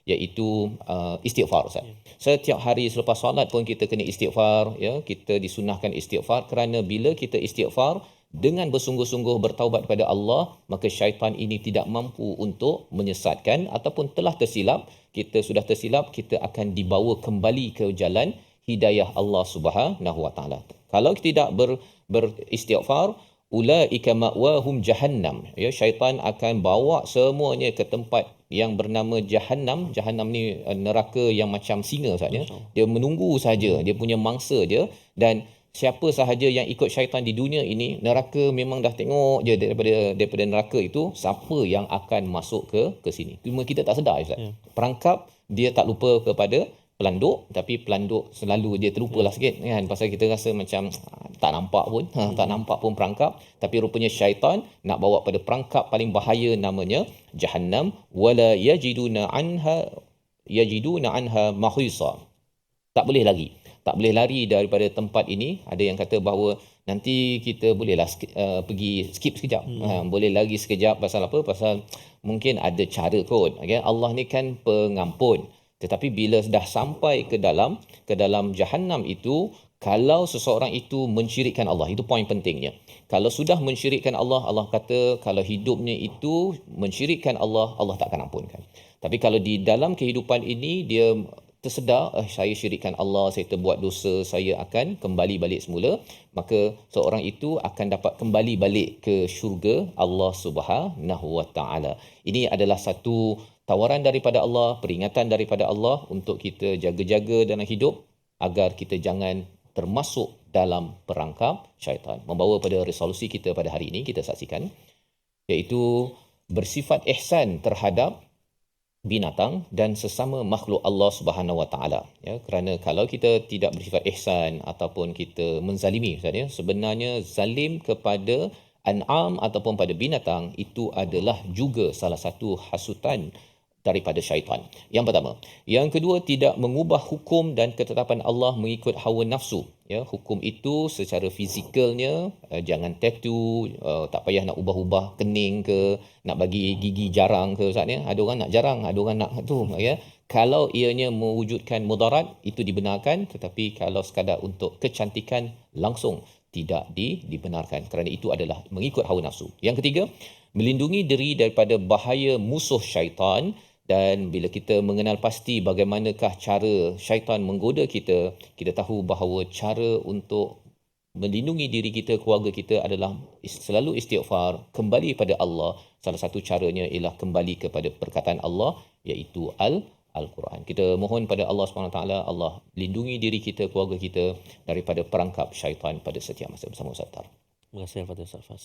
iaitu istighfar, Ustaz. Setiap hari selepas solat pun kita kena istighfar, ya. Kita disunahkan istighfar kerana bila kita istighfar dengan bersungguh-sungguh bertaubat kepada Allah, maka syaitan ini tidak mampu untuk menyesatkan, ataupun telah tersilap, kita sudah tersilap, kita akan dibawa kembali ke jalan hidayah Allah Subhanahu Wa Taala. Kalau kita tidak beristighfar, ulaika ma'wahum jahannam, ya, syaitan akan bawa semuanya ke tempat yang bernama jahannam. Jahannam ni neraka yang macam singa saja, dia menunggu saja, dia punya mangsa dia. Dan siapa sahaja yang ikut syaitan di dunia ini, neraka memang dah tengok je daripada neraka itu siapa yang akan masuk ke sini. Cuma kita tak sedar, Ustaz. Perangkap dia tak lupa kepada pelanduk, tapi pelanduk selalu dia terlupalah sikit kan, pasal kita rasa macam tak nampak pun, tak nampak pun perangkap, tapi rupanya syaitan nak bawa pada perangkap paling bahaya, namanya jahannam. Wala yajiduna anha mahisa, tak boleh lari daripada tempat ini. Ada yang kata bahawa nanti kita bolehlah pergi skip sekejap, boleh lari sekejap. Pasal apa? Pasal mungkin ada cara kot, okay? Allah ni kan pengampun. Tetapi bila dah sampai ke dalam jahannam itu, kalau seseorang itu mensyirikkan Allah, itu poin pentingnya. Kalau sudah mensyirikkan Allah, Allah kata kalau hidupnya itu mensyirikkan Allah, Allah tak akan ampunkan. Tapi kalau di dalam kehidupan ini dia tersedar, saya syirikkan Allah, saya terbuat dosa, saya akan kembali balik semula, maka seorang itu akan dapat kembali balik ke syurga Allah Subhanahu Wa Taala. Ini adalah satu tawaran daripada Allah, peringatan daripada Allah untuk kita jaga-jaga dalam hidup agar kita jangan termasuk dalam perangkap syaitan. Membawa pada resolusi kita pada hari ini, kita saksikan, iaitu bersifat ihsan terhadap binatang dan sesama makhluk Allah Subhanahu Wa Taala, ya. Kerana kalau kita tidak bersifat ihsan ataupun kita menzalimi, ya, sebenarnya zalim kepada an'am ataupun pada binatang itu adalah juga salah satu hasutan daripada syaitan. Yang pertama. Yang kedua, tidak mengubah hukum dan ketetapan Allah mengikut hawa nafsu, ya. Hukum itu secara fizikalnya, jangan tattoo, tak payah nak ubah-ubah kening ke, nak bagi gigi jarang ke, Ustaz, ya. Ada orang nak jarang, ada orang nak tu, ya. Kalau ianya mewujudkan mudarat, itu dibenarkan, tetapi kalau sekadar untuk kecantikan, langsung tidak dibenarkan, kerana itu adalah mengikut hawa nafsu. Yang ketiga, melindungi diri daripada bahaya musuh syaitan. Dan bila kita mengenal pasti bagaimanakah cara syaitan menggoda kita, kita tahu bahawa cara untuk melindungi diri kita, keluarga kita adalah selalu istighfar, kembali pada Allah. Salah satu caranya ialah kembali kepada perkataan Allah, iaitu Al-Quran. Kita mohon pada Allah SWT, Allah lindungi diri kita, keluarga kita daripada perangkap syaitan pada setiap masa. Bersama Ustaz Tar. Terima kasih Al-Fatihah Ustaz Fas.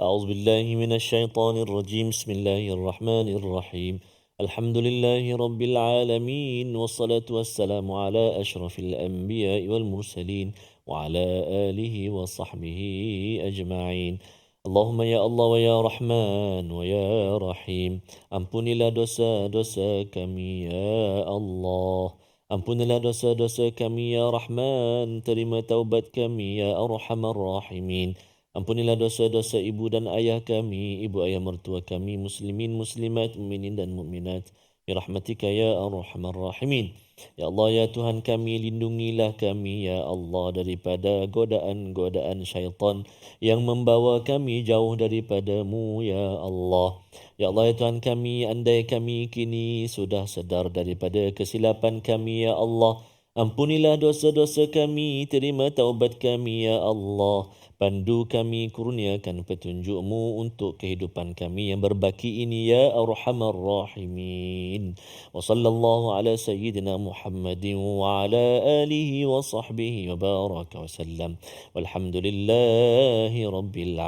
A'udzubillahi minasyaitonirrajim. Bismillahirrahmanirrahim. Alhamdulillahi rabbil alamin wassalatu wassalamu ala asyrafil anbiya'i wal mursalin wa ala alihi wa sahbihi ajma'in. Allahumma ya Allah wa ya Rahman wa ya Rahim, ampunilah dosa-dosa kami ya Allah. Ampunilah dosa-dosa kami ya Rahman, terima taubat kami ya Arhamar Rahimin. Ampunilah dosa-dosa ibu dan ayah kami, ibu ayah mertua kami, muslimin, muslimat, mukminin dan mukminat. Birahmatika ya Arhamar Rahimin. Ya Allah ya Tuhan kami, lindungilah kami ya Allah daripada godaan-godaan syaitan yang membawa kami jauh daripadamu ya Allah. Ya Allah ya Tuhan kami, andai kami kini sudah sedar daripada kesilapan kami ya Allah, ampunilah dosa-dosa kami, terima taubat kami ya Allah. Pandu kami, kurniakan petunjuk-Mu untuk kehidupan kami yang berbaki ini ya Arhamar Rahimin. Wa sallallahu ala sayyidina Muhammadin wa ala alihi wa sahbihi wa baraka wa sallam. Walhamdulillahi rabbil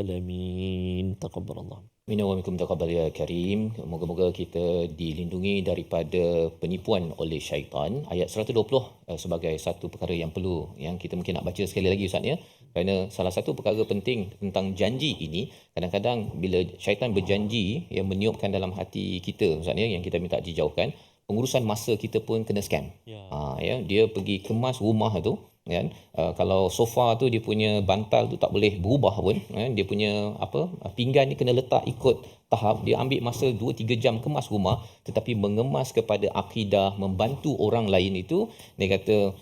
alamin. Taqabbalallah. Minna wa minkum taqabbal ya Karim. Moga-moga kita dilindungi daripada penipuan oleh syaitan. Ayat 120 sebagai satu perkara yang perlu, yang kita mungkin nak baca sekali lagi Ustaz ya. Kerana salah satu perkara penting tentang janji ini, kadang-kadang bila syaitan berjanji yang meniupkan dalam hati kita Ustaz ya, yang kita minta dijauhkan, pengurusan masa kita pun kena scam. Ya, dia pergi kemas rumah tu kan, kalau sofa tu dia punya bantal tu tak boleh berubah pun kan, dia punya pinggan ni kena letak ikut tahap, dia ambil masa 2-3 jam kemas rumah, tetapi mengemas kepada akidah, membantu orang lain itu dia kata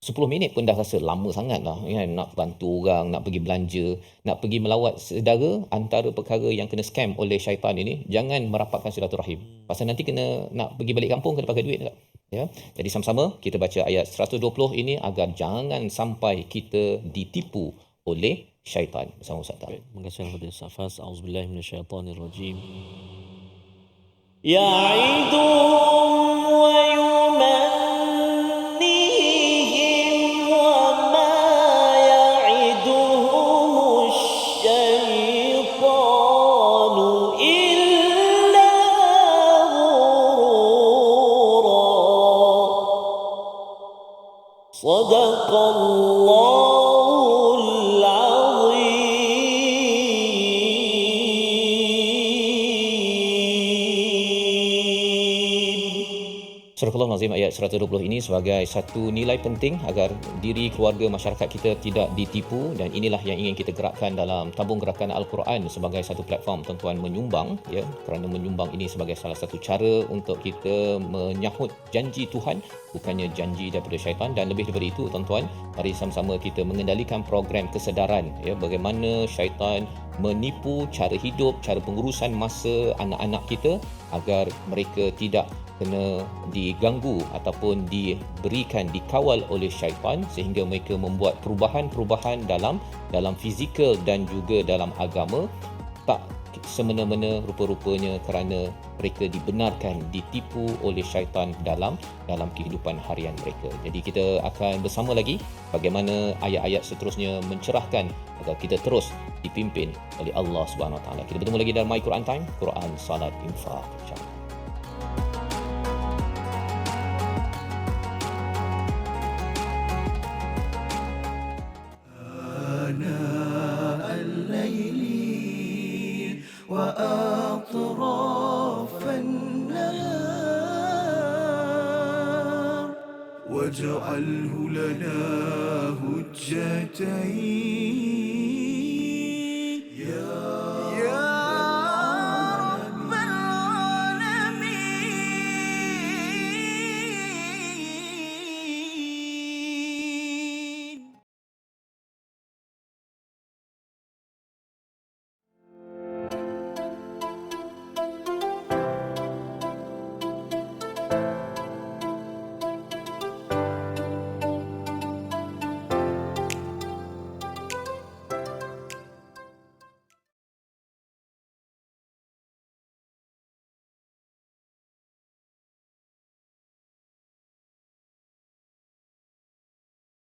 10 minit pun dah rasa lama sangat lah kan, nak bantu orang, nak pergi belanja, nak pergi melawat saudara. Antara perkara yang kena scam oleh syaitan ini, jangan merapatkan silaturahim, pasal nanti kena nak pergi balik kampung kena pakai duit tak? Ya, jadi sama-sama kita baca ayat 120 ini agar jangan sampai kita ditipu oleh syaitan. Bersama Ustaz Tar. Terima kasih kepada Ustaz Fas. Auzubillahi minasyaitonirrajim. Ya'iduhum wa yumannihim wa ma ya'iduhumus syaitanu illa ghurura. Sadaqallahul Surah Al-Nazim ayat 120 ini sebagai satu nilai penting agar diri, keluarga, masyarakat kita tidak ditipu, dan inilah yang ingin kita gerakkan dalam tabung gerakan Al-Quran sebagai satu platform tuan-tuan menyumbang ya, kerana menyumbang ini sebagai salah satu cara untuk kita menyahut janji Tuhan, bukannya janji daripada syaitan. Dan lebih daripada itu tuan-tuan, mari sama-sama kita mengendalikan program kesedaran ya, bagaimana syaitan menipu cara hidup, cara pengurusan masa anak-anak kita agar mereka tidak kena diganggu ataupun diberikan, dikawal oleh syaitan, sehingga mereka membuat perubahan-perubahan dalam fizikal dan juga dalam agama tak semena-mena rupa-rupanya, kerana mereka dibenarkan ditipu oleh syaitan dalam kehidupan harian mereka. Jadi kita akan bersama lagi bagaimana ayat-ayat seterusnya mencerahkan agar kita terus dipimpin oleh Allah Subhanahu Wa Taala. Kita bertemu lagi dalam My Quran Time, Quran, Salat, Infak, insya-Allah. وأطراف النهار واجعله لنا هجتين